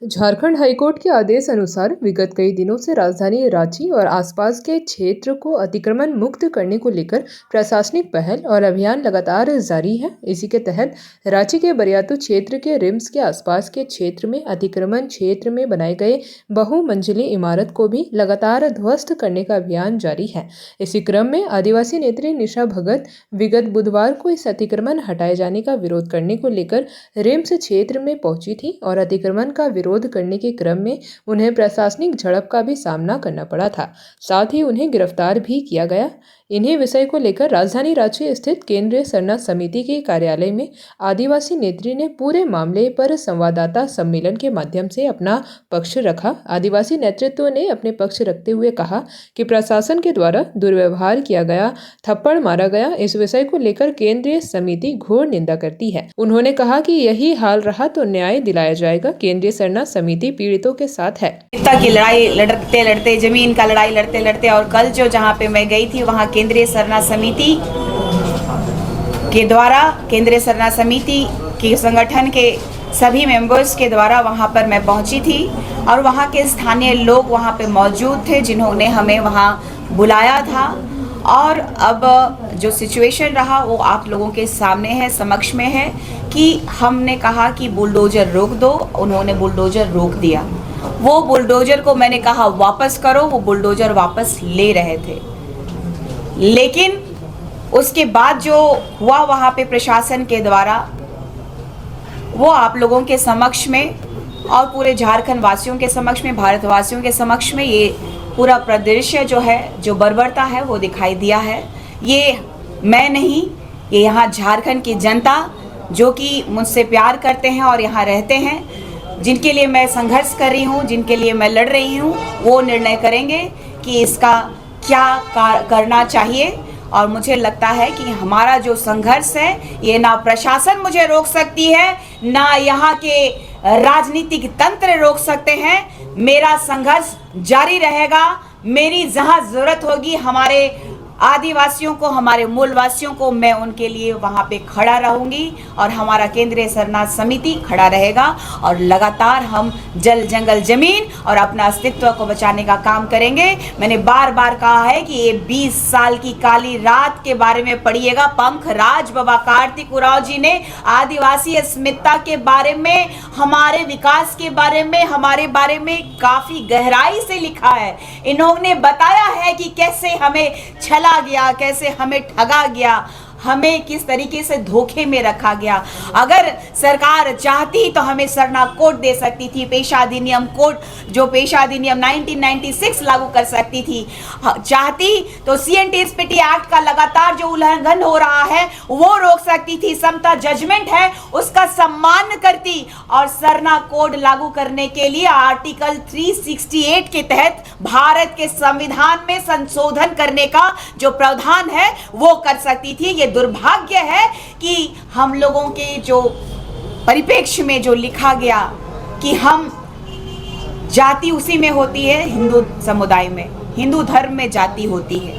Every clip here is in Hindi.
झारखंड हाईकोर्ट के आदेश अनुसार विगत कई दिनों से राजधानी रांची और आसपास के क्षेत्र को अतिक्रमण मुक्त करने को लेकर प्रशासनिक पहल और अभियान लगातार जारी है। इसी के तहत रांची के बरियातू क्षेत्र के रिम्स के आसपास के क्षेत्र में अतिक्रमण क्षेत्र में बनाए गए बहुमंजिली इमारत को भी लगातार ध्वस्त करने का अभियान जारी है। इसी क्रम में आदिवासी नेत्री निशा भगत विगत बुधवार को इस अतिक्रमण हटाए जाने का विरोध करने को लेकर रिम्स क्षेत्र में पहुंची थी और अतिक्रमण का विरोध करने के क्रम में उन्हें प्रशासनिक झड़प का भी सामना करना पड़ा था। साथ ही उन्हें गिरफ्तार भी किया गया। इन्हीं विषय को लेकर राजधानी रांची स्थित केंद्रीय सरना समिति के कार्यालय में आदिवासी नेत्री ने पूरे मामले पर संवाददाता सम्मेलन के माध्यम से अपना पक्ष रखा। आदिवासी नेतृत्व ने अपने पक्ष रखते हुए कहा कि प्रशासन के द्वारा दुर्व्यवहार किया गया, थप्पड़ मारा गया। इस विषय को लेकर केंद्रीय समिति घोर निंदा करती है। उन्होंने कहा कि यही हाल रहा तो न्याय दिलाया जाएगा। केंद्रीय सरना समिति पीड़ितों के साथ है। की लड़ाई लड़ते लड़ते, जमीन का लड़ाई लड़ते लड़ते, और कल जो जहाँ पे मैं गई थी वहाँ केंद्रीय सरना समिति के द्वारा, केंद्रीय सरना समिति के संगठन के सभी मेंबर्स के द्वारा वहाँ पर मैं पहुँची थी और वहाँ के स्थानीय लोग वहाँ पे मौजूद थे जिन्होंने हमें वहाँ बुलाया था। और अब जो सिचुएशन रहा वो आप लोगों के सामने है, समक्ष में है कि हमने कहा कि बुलडोजर रोक दो, उन्होंने बुलडोजर रोक दिया। वो बुलडोजर को मैंने कहा वापस करो, वो बुलडोजर वापस ले रहे थे। लेकिन उसके बाद जो हुआ वहाँ पे प्रशासन के द्वारा, वो आप लोगों के समक्ष में और पूरे झारखंड वासियों के समक्ष में, भारतवासियों के समक्ष में ये पूरा परिदृश्य जो है, जो बर्बरता है वो दिखाई दिया है। ये मैं नहीं, ये यहाँ झारखंड की जनता जो कि मुझसे प्यार करते हैं और यहाँ रहते हैं, जिनके लिए मैं संघर्ष कर रही हूँ, जिनके लिए मैं लड़ रही हूँ, वो निर्णय करेंगे कि इसका क्या करना चाहिए। और मुझे लगता है कि हमारा जो संघर्ष है ये ना प्रशासन मुझे रोक सकती है, ना यहाँ के राजनीतिक तंत्र रोक सकते हैं। मेरा संघर्ष जारी रहेगा। मेरी जहाँ जरूरत होगी हमारे आदिवासियों को, हमारे मूलवासियों को, मैं उनके लिए वहाँ पे खड़ा रहूँगी और हमारा केंद्रीय सरना समिति खड़ा रहेगा और लगातार हम जल जंगल जमीन और अपना अस्तित्व को बचाने का काम करेंगे। मैंने बार बार कहा है कि ये 20 साल की काली रात के बारे में पढ़िएगा। पंखराज बाबा कार्तिक उरांव जी ने आदिवासी अस्मिता के बारे में, हमारे विकास के बारे में, हमारे बारे में काफी गहराई से लिखा है। इन्होंने बताया है कि कैसे हमें छला गया, कैसे हमें ठगा गया, हमें किस तरीके से धोखे में रखा गया। अगर सरकार चाहती तो हमें सरना कोड दे सकती थी, पेशा अधिनियम कोड, जो पेशा अधिनियम 1996 लागू कर सकती थी। चाहती तो CNTSPT एक्ट का लगातार जो उल्लंघन हो रहा है वो रोक सकती थी। समता जजमेंट है उसका सम्मान करती और सरना कोड लागू करने के लिए आर्टिकल 368 के तहत भारत के संविधान में संशोधन करने का जो प्रावधान है वो कर सकती थी। ये दुर्भाग्य है कि हम लोगों के जो परिप्रेक्ष्य में जो लिखा गया कि हम जाति उसी में होती है, हिंदू समुदाय में, हिंदू धर्म में जाति होती है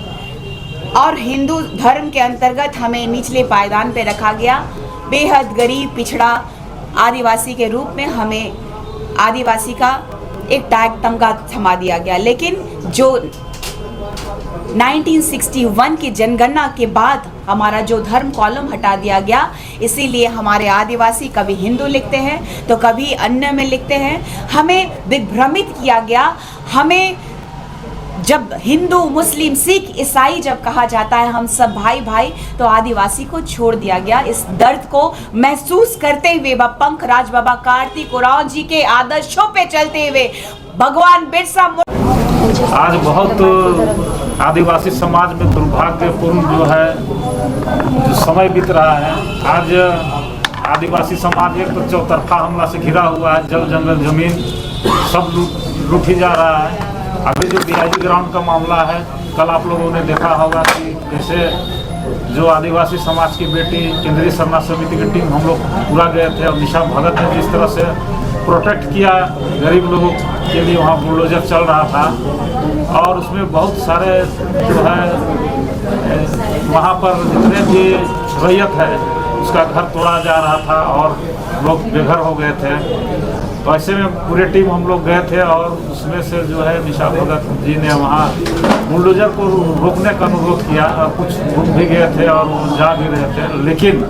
और हिंदू धर्म के अंतर्गत हमें निचले पायदान पे रखा गया। बेहद गरीब पिछड़ा आदिवासी के रूप में हमें आदिवासी का एक टैग तमगा थमा दिया गया। लेकिन जो 1961 की जनगणना के बाद हमारा जो धर्म कॉलम हटा दिया गया, इसीलिए हमारे आदिवासी कभी हिंदू लिखते हैं तो कभी अन्य में लिखते हैं। हमें दिग्भ्रमित किया गया। हमें जब हिंदू, मुस्लिम, सिख, ईसाई जब कहा जाता है हम सब भाई भाई, तो आदिवासी को छोड़ दिया गया। इस दर्द को महसूस करते हुए पंखराज बाबा कार्तिक उरांव जी के आदर्शों पे चलते हुए भगवान बिरसा आज बहुत आदिवासी समाज में दुर्भाग्यपूर्ण जो है जो समय बीत रहा है। आज आदिवासी समाज एक तो चौतरफा हमला से घिरा हुआ है, जल जंगल जमीन सब लूटी जा रहा है। अभी जो BIG ग्राउंड का मामला है, कल आप लोगों ने देखा होगा कि कैसे जो आदिवासी समाज की बेटी केंद्रीय सरना समिति की टीम हम लोग पूरा गए थे और निशा भगत ने जिस तरह से प्रोटेक्ट किया गरीब लोगों के लिए, वहाँ बुलडोजर चल रहा था और उसमें बहुत सारे जो है वहाँ पर जितने भी रैयत है उसका घर तोड़ा जा रहा था और लोग बेघर हो गए थे। तो ऐसे में पूरे टीम हम लोग गए थे और उसमें से जो है निशा भगत जी ने वहाँ बुलडोजर को रोकने का अनुरोध किया और कुछ रुक भी गए थे और वो जा भी रहे थे, लेकिन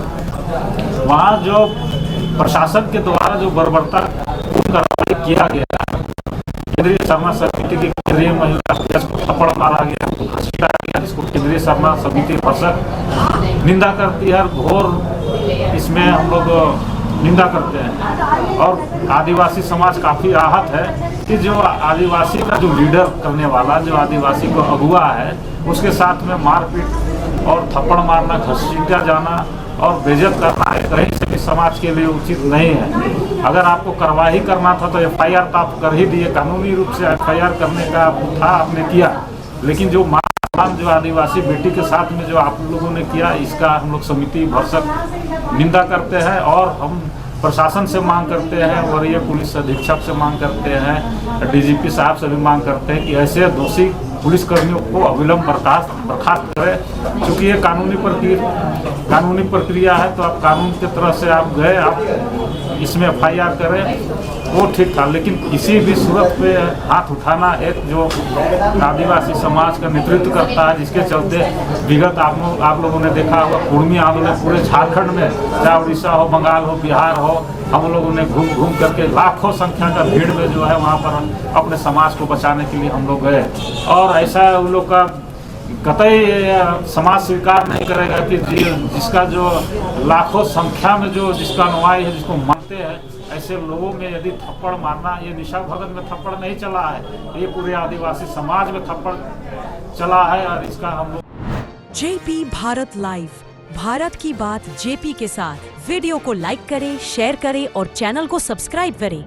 वहाँ जो प्रशासन के द्वारा जो बर्बरता कार्रवाई किया गया, केंद्रीय शर्मा समिति की केंद्रीय महिला अध्यक्ष को थप्पड़ मारा गया, घसीटा गया, जिसको केंद्रीय शर्मा समिति परिषद निंदा करती है, घोर इसमें हम लोग निंदा करते हैं। और आदिवासी समाज काफ़ी आहत है कि जो आदिवासी का जो लीडर करने वाला, जो आदिवासी को अगुआ है, उसके साथ में मारपीट और थप्पड़ मारना, घसीटा जाना और बेइज्जत करना कहीं से भी समाज के लिए उचित नहीं है। अगर आपको कार्रवाई करना था तो FIR तो आप कर ही दिए, कानूनी रूप से FIR करने का था, आपने किया, लेकिन जो जो आदिवासी बेटी के साथ में जो आप लोगों ने किया, इसका हम लोग समिति भरसक निंदा करते हैं और हम प्रशासन से मांग करते हैं, वरीय पुलिस अधीक्षक से मांग करते हैं, DGP साहब से भी मांग करते हैं कि ऐसे दोषी पुलिसकर्मियों को अविलंब बर्खास्त करें, क्योंकि ये कानूनी प्रक्रिया है। तो आप कानून की तरह से आप गए, आप इसमें FIR करें, वो ठीक था, लेकिन किसी भी सूरत पे हाथ उठाना एक जो आदिवासी समाज का नेतृत्व करता है, जिसके चलते विगत आप लोगों ने देखा होगा कुर्मी आंदोलन पूरे झारखंड में, चाहे उड़ीसा हो, बंगाल हो, बिहार हो, हम लोगों ने घूम करके लाखों संख्या का भीड़ में जो है वहाँ पर अपने समाज को बचाने के लिए हम लोग गए। और ऐसा उन लोग का कतई समाज स्वीकार नहीं करेगा कि जिसका जो लाखों संख्या में जो जिसका अनुयायी है, जिसको मानते हैं, ऐसे लोगों में यदि थप्पड़ मारना, ये निशा भगत में थप्पड़ नहीं चला है, ये पूरे आदिवासी समाज में थप्पड़ चला है। और इसका हम लोग JP भारत लाइव, भारत की बात JP के साथ। वीडियो को लाइक करें, शेयर करें और चैनल को सब्सक्राइब करें।